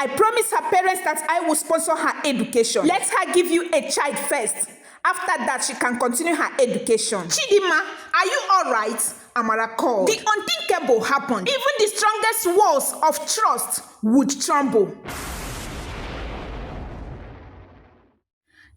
I promised her parents that I will sponsor her education. Let her give you a child first. After that, she can continue her education. Chidimma, are you alright? Amara called. The unthinkable happened. Even the strongest walls of trust would tremble.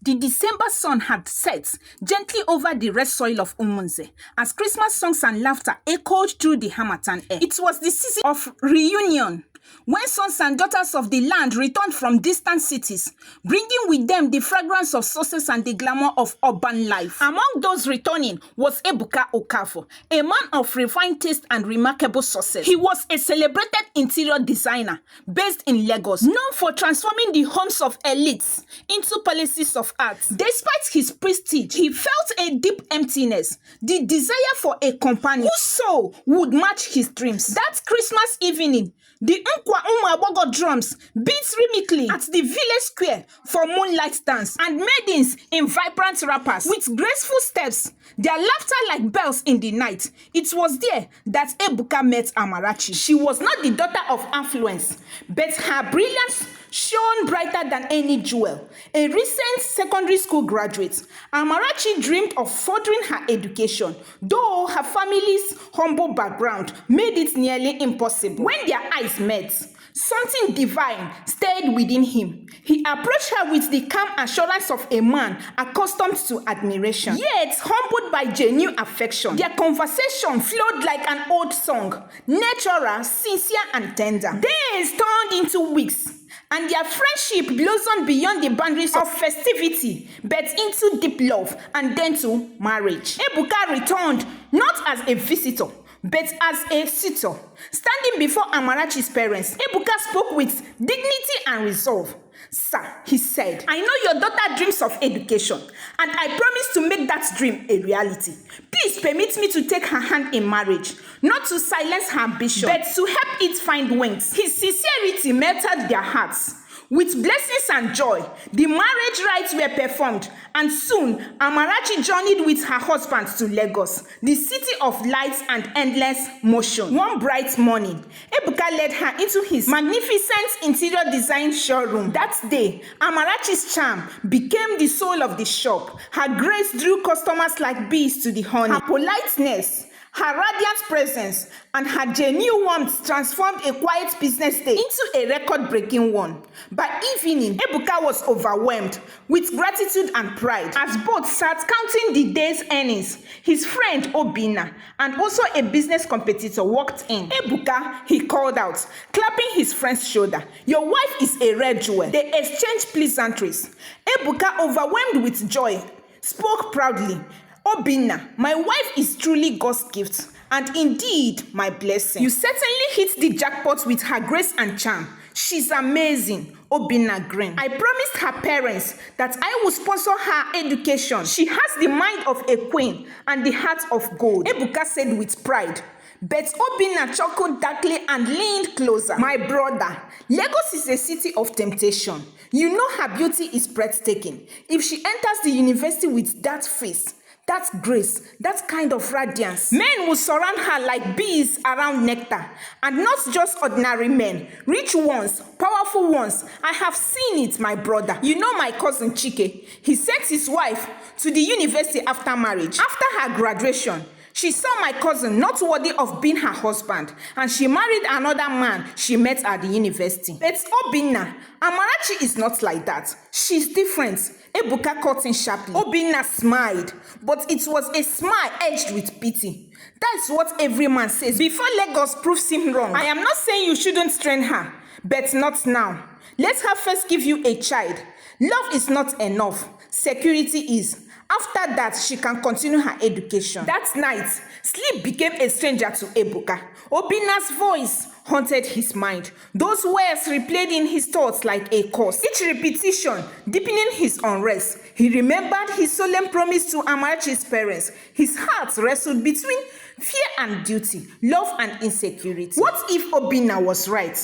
The December sun had set gently over the red soil of Umunze as Christmas songs and laughter echoed through the Harmattan air. It was the season of reunion, when sons and daughters of the land returned from distant cities, bringing with them the fragrance of success and the glamour of urban life. Among those returning was Ebuka Okafo, a man of refined taste and remarkable success. He was a celebrated interior designer based in Lagos, known for transforming the homes of elites into palaces of art. Despite his prestige, he felt a deep emptiness, the desire for a companion whose soul would match his dreams. That Christmas evening, the Nkwa Umabogo drums beat rhythmically at the village square for moonlight dance, and maidens in vibrant wrappers with graceful steps, their laughter like bells in the night. It was there that Ebuka met Amarachi. She was not the daughter of affluence, but her brilliance shone brighter than any jewel. A recent secondary school graduate, Amarachi dreamed of furthering her education, though her family's humble background made it nearly impossible. When their eyes met, something divine stayed within him. He approached her with the calm assurance of a man accustomed to admiration, yet humbled by genuine affection. Their conversation flowed like an old song, natural, sincere, and tender. Days turned into weeks, and their friendship blossomed beyond the boundaries of festivity, but into deep love and then to marriage. Ebuka returned not as a visitor, but as a suitor. Standing before Amarachi's parents, Ebuka spoke with dignity and resolve. "Sir," he said, "I know your daughter dreams of education, and I promise to make that dream a reality. Please permit me to take her hand in marriage, not to silence her ambition, but to help it find wings." His sincerity melted their hearts. With blessings and joy, the marriage rites were performed, and soon Amarachi journeyed with her husband to Lagos, the city of lights and endless motion. One bright morning, Ebuka led her into his magnificent interior design showroom. That day, Amarachi's charm became the soul of the shop. Her grace drew customers like bees to the honey. Her politeness, her radiant presence, and her genuine warmth transformed a quiet business day into a record-breaking one. By evening, Ebuka was overwhelmed with gratitude and pride as both sat counting the day's earnings. His friend Obinna and also a business competitor walked in. "Ebuka," he called out, clapping his friend's shoulder, "your wife is a rare jewel." They exchanged pleasantries. Ebuka, overwhelmed with joy, spoke proudly, "Obinna, my wife is truly God's gift, and indeed my blessing. You certainly hit the jackpot with her grace and charm. She's amazing." Obinna grinned. "I promised her parents that I would sponsor her education. She has the mind of a queen and the heart of gold," Ebuka said with pride. But Obinna chuckled darkly and leaned closer. "My brother, Lagos is a city of temptation. You know her beauty is breathtaking. If she enters the university with that face, that grace, that kind of radiance, men will surround her like bees around nectar. And not just ordinary men, rich ones, powerful ones. I have seen it, my brother. You know my cousin Chike. He sent his wife to the university after marriage. After her graduation, she saw my cousin not worthy of being her husband, and she married another man she met at the university. But Obinna, Amarachi is not like that. She's different." Ebuka cut in sharply. Obinna smiled, but it was a smile edged with pity. "That's what every man says before Lagos proves him wrong. I am not saying you shouldn't train her, but not now. Let her first give you a child. Love is not enough. Security is. After that, she can continue her education." That night, sleep became a stranger to Ebuka. Obinna's voice haunted his mind. Those words replayed in his thoughts like a curse, each repetition deepening his unrest. He remembered his solemn promise to Amarachi's parents. His heart wrestled between fear and duty, love and insecurity. What if Obinna was right?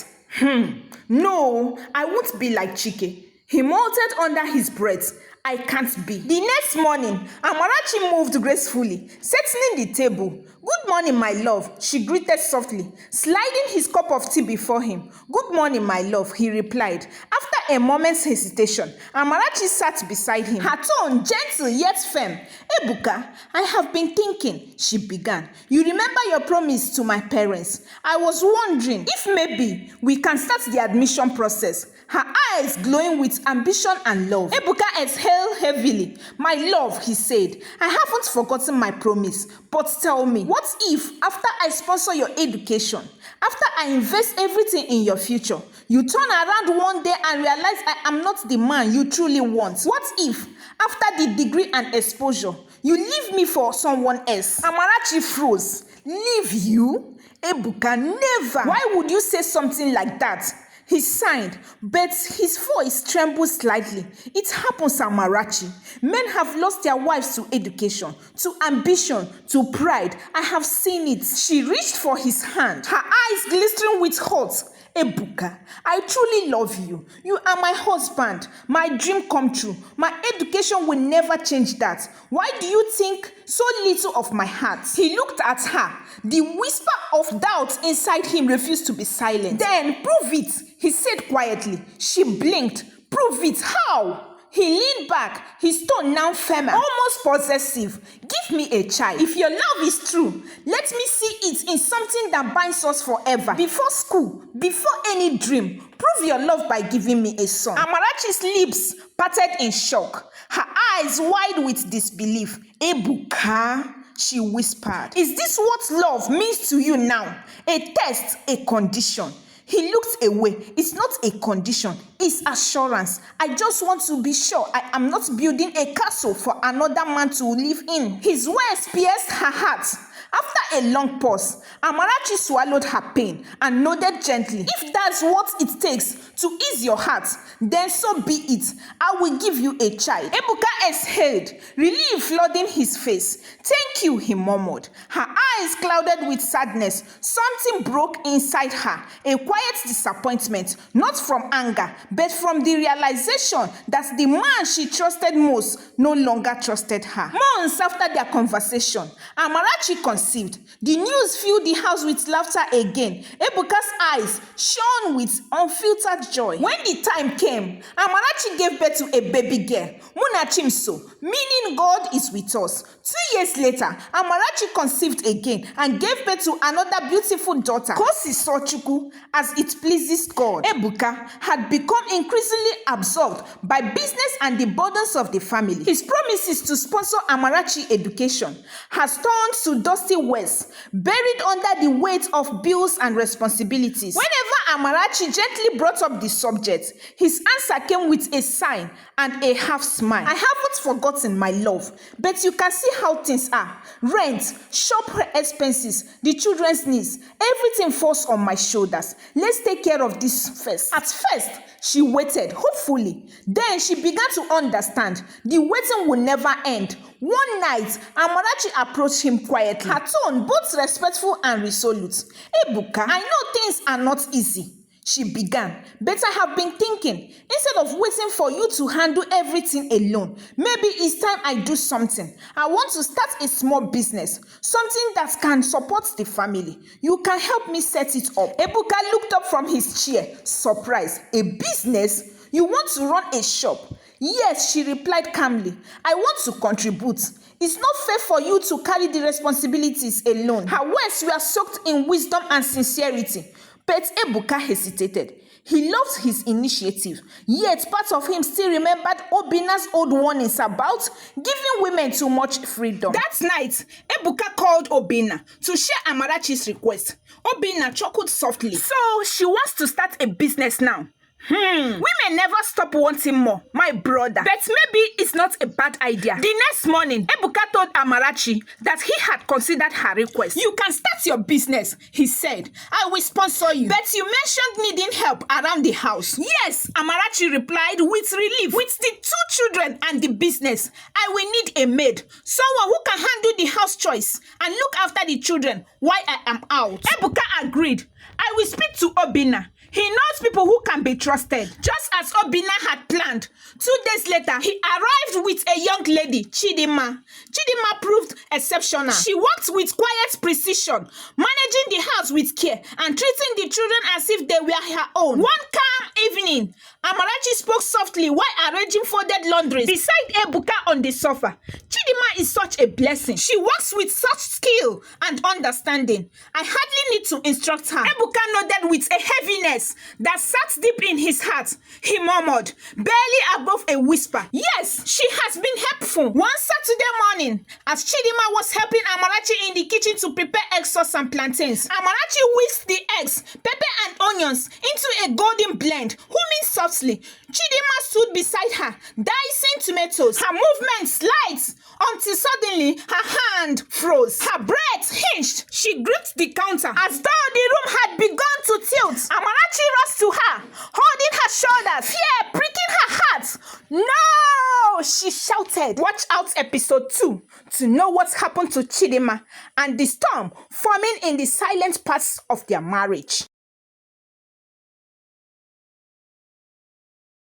No, I won't be like Chike. He muttered under his breath I can't be. The next morning, Amarachi moved gracefully, settling the table. Good morning, my love, she greeted softly, sliding his cup of tea before him. Good morning, my love, he replied. After a moment's hesitation, Amarachi sat beside him, her tone gentle yet firm. Ebuka, I have been thinking, she began. You remember your promise to my parents? I was wondering if maybe we can start the admission process. Her eyes glowing with ambition and love. Ebuka exhaled heavily. My love, he said, I haven't forgotten my promise. But tell me, what if after I sponsor your education, after I invest everything in your future, you turn around one day and realize I am not the man you truly want? What if after the degree and exposure, you leave me for someone else? Amarachi froze. Leave you? Ebuka, never. Why would you say something like that? He sighed, but his voice trembled slightly. It happens, Amarachi. Men have lost their wives to education, to ambition, to pride. I have seen it. She reached for his hand, her eyes glistening with hope. Ebuka, I truly love you. You are my husband, my dream come true. My education will never change that. Why do you think so little of my heart? He looked at her. The whisper of doubt inside him refused to be silent. Then, prove it, he said quietly. She blinked. Prove it. How? He leaned back, his tone now firmer, almost possessive. Give me a child. If your love is true, let me see it in something that binds us forever. Before school, before any dream, prove your love by giving me a son. Amarachi's lips parted in shock, her eyes wide with disbelief. Ebuka, she whispered. Is this what love means to you now? A test, a condition. He looked away. It's not a condition, it's assurance. I just want to be sure I am not building a castle for another man to live in. His words pierced her heart. After a long pause, Amarachi swallowed her pain and nodded gently. If that's what it takes to ease your heart, then so be it. I will give you a child. Ebuka exhaled, relief flooding his face. Thank you, he murmured. Her eyes clouded with sadness. Something broke inside her, a quiet disappointment, not from anger, but from the realization that the man she trusted most no longer trusted her. Months after their conversation, Amarachi considered. The news filled the house with laughter again. Ebuka's eyes shone with unfiltered joy. When the time came, Amarachi gave birth to a baby girl, Munachimso, meaning God is with us. 2 years later, Amarachi conceived again and gave birth to another beautiful daughter, Kosi Sochuku, as it pleases God. Ebuka had become increasingly absorbed by business and the burdens of the family. His promises to sponsor Amarachi education has turned to dusty words, buried under the weight of bills and responsibilities. Whenever Amarachi gently brought up the subject, his answer came with a sigh and a half smile. I haven't forgotten, my love, but you can see how things are. Rent, shop expenses, the children's needs, everything falls on my shoulders. Let's take care of this first. At first, she waited, hopefully. Then she began to understand the waiting would never end. One night, Amarachi approached him quietly, her tone both respectful and resolute. Ebuka, I know things are not easy, she began, but I have been thinking, instead of waiting for you to handle everything alone, maybe it's time I do something. I want to start a small business, something that can support the family. You can help me set it up. Ebuka looked up from his chair, surprised. A business? You want to run a shop? Yes, she replied calmly. I want to contribute. It's not fair for you to carry the responsibilities alone. Her words were soaked in wisdom and sincerity. But Ebuka hesitated. He loved his initiative, yet part of him still remembered Obina's old warnings about giving women too much freedom. That night, Ebuka called Obina to share Amarachi's request. Obina chuckled softly. So she wants to start a business now. Women never stop wanting more, my brother. But maybe it's not a bad idea. The next morning, Ebuka told Amarachi that he had considered her request. You can start your business, he said. I will sponsor you. But you mentioned needing help around the house. Yes, Amarachi replied with relief. With the 2 children and the business, I will need a maid. Someone who can handle the house chores and look after the children while I am out. Ebuka agreed. I will speak to Obina. He knows people who can be trusted. Just as Obinna had planned, 2 days later, he arrived with a young lady, Chidimma. Chidimma proved exceptional. She worked with quiet precision, managing the house with care and treating the children as if they were her own. One calm evening, Amarachi spoke softly while arranging folded laundry beside Ebuka on the sofa. Chidimma is such a blessing. She works with such skill and understanding. I hardly need to instruct her. Ebuka nodded with a heaviness that sat deep in his heart. He murmured, barely above a whisper, yes, she has been helpful. One Saturday morning, as Chidimma was helping Amarachi in the kitchen to prepare egg sauce and plantains, Amarachi whisked the eggs, pepper and onions into a golden blend, humming softly. Chidimma stood beside her, dicing tomatoes. Her movements light until suddenly her hand froze. Her breath hinged. She gripped the counter as though the room had begun to tilt. Amarachi rushed to her, holding her shoulders, fear pricking her heart. No! She shouted. Watch out episode 2 to know what happened to Chidimma and the storm forming in the silent parts of their marriage.